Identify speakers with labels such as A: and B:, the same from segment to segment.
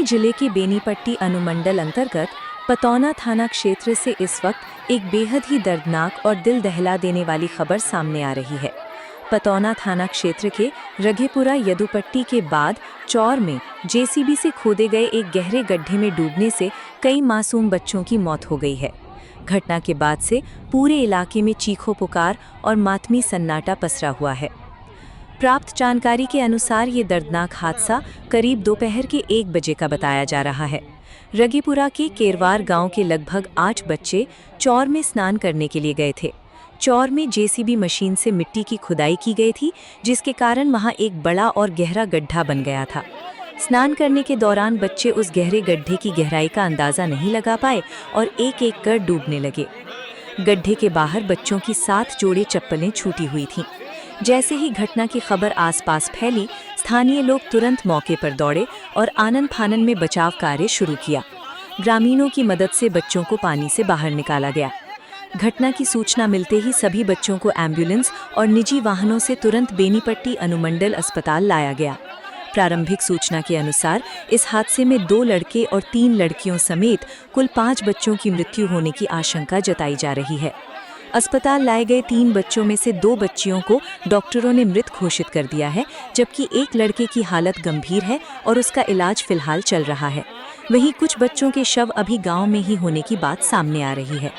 A: जिले के बेनीपट्टी अनुमंडल अंतर्गत पतौना थाना क्षेत्र से इस वक्त एक बेहद ही दर्दनाक और दिल दहला देने वाली खबर सामने आ रही है। पतौना थाना क्षेत्र के रघेपुरा यदुपट्टी के बाद चौर में जेसीबी से खोदे गए एक गहरे गड्ढे में डूबने से कई मासूम बच्चों की मौत हो गई है। घटना के बाद से पूरे इलाके में चीखों पुकार और मातमी सन्नाटा पसरा हुआ है। प्राप्त जानकारी के अनुसार ये दर्दनाक हादसा करीब दोपहर के 1 बजे का बताया जा रहा है। रघेपुरा के केरवार गांव के लगभग 8 बच्चे चौर में स्नान करने के लिए गए थे। चौर में जेसीबी मशीन से मिट्टी की खुदाई की गई थी, जिसके कारण वहां एक बड़ा और गहरा गड्ढा बन गया था। स्नान करने के दौरान बच्चे उस गहरे गड्ढे की गहराई का अंदाज़ा नहीं लगा पाए और एक एक कर डूबने लगे। गड्ढे के बाहर बच्चों की 7 जोड़े चप्पलें छूटी हुई थीं। जैसे ही घटना की खबर आसपास फैली, स्थानीय लोग तुरंत मौके पर दौड़े और आनन फानन में बचाव कार्य शुरू किया। ग्रामीणों की मदद से बच्चों को पानी से बाहर निकाला गया। घटना की सूचना मिलते ही सभी बच्चों को एम्बुलेंस और निजी वाहनों से तुरंत बेनीपट्टी अनुमंडल अस्पताल लाया गया। प्रारंभिक सूचना के अनुसार इस हादसे में 2 लड़के और 3 लड़कियों समेत कुल 5 बच्चों की मृत्यु होने की आशंका जताई जा रही है। अस्पताल लाए गए 3 बच्चों में से 2 बच्चियों को डॉक्टरों ने मृत घोषित कर दिया है, जबकि एक लड़के की हालत गंभीर है और उसका इलाज फिलहाल चल रहा है। वहीं कुछ बच्चों के शव अभी गांव में ही होने की बात सामने आ रही है।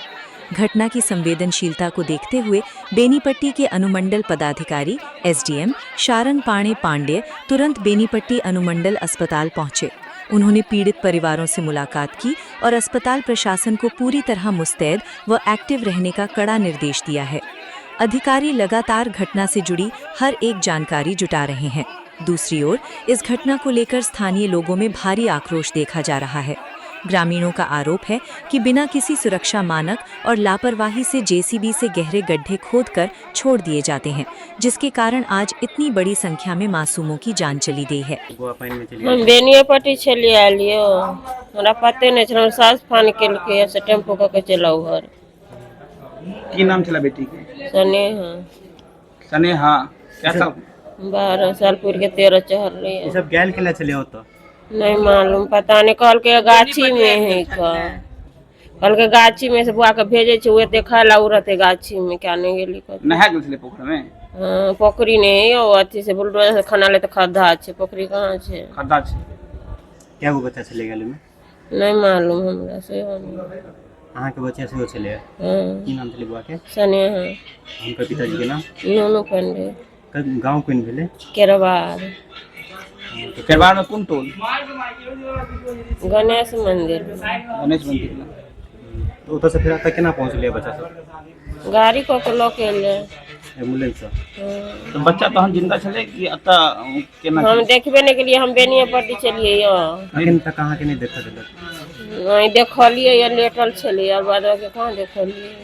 A: घटना की संवेदनशीलता को देखते हुए बेनीपट्टी के अनुमंडल पदाधिकारी एसडीएम शारंग पाणे पांडेय तुरंत बेनीपट्टी अनुमंडल अस्पताल पहुंचे। उन्होंने पीड़ित परिवारों से मुलाकात की और अस्पताल प्रशासन को पूरी तरह मुस्तैद व एक्टिव रहने का कड़ा निर्देश दिया है। अधिकारी लगातार घटना से जुड़ी हर एक जानकारी जुटा रहे हैं। दूसरी ओर इस घटना को लेकर स्थानीय लोगों में भारी आक्रोश देखा जा रहा है। ग्रामीणों का आरोप है कि बिना किसी सुरक्षा मानक और लापरवाही से जेसीबी से गहरे गड्ढे खोदकर छोड़ दिए जाते हैं, जिसके कारण आज इतनी बड़ी संख्या में मासूमों की जान चली गई है।
B: हम बेनीपट्टी चली आलियो, हमरा पते नहीं चला, सास फान के से टेम्पो के चलाऊ घर।
C: की नाम चला बेटी के?
B: स्नेहा।
C: स्नेहा क्या था?
B: 12 साल पूर के 13 चढ़ रही है।
C: ये सब गैल के लिए चले हो तो
B: नहीं मालूम, पता नहीं। कल के गाछी में है का, कल के गाछी में से बुआ के भेजे छे, वो देखा ला उरते गाछी में क्या नहीं गेली कर
C: नहा गेल छले पोखर में।
B: हां, पोखरी नहीं है, अथी से बुलडोजर से खाना ले तो खड्डा छे, पोखरी कहां छे?
C: खड्डा छे। क्या वो बच्चा चले गेल में?
B: नहीं मालूम हमरा से।
C: अहां के बच्चा से हो चले?
B: हां।
C: की नाम चले बुआ के?
B: स्नेहा।
C: उनका पिताजी के नाम?
B: नोनो पांडे।
C: गांव कोन भेले?
B: केरवार।
C: तो केरवार में कौन टोल?
B: गणेश मंदिर।
C: गणेश मंदिर में। तो उधर से फिर आता केना पहुंचले बच्चा सब?
B: गाड़ी को के लोके ले
C: एम्बुलेंस से। तो बच्चा तो हम जिंदा चले कि अता केना?
B: हम देखबे नहीं के लिए हम बेनीपट्टी चलिए यो।
C: लेकिन तक कहां के नहीं देखा देलक?
B: नहीं देखलिए, ये लेटल छलिए, बाद के कहां देखलिए।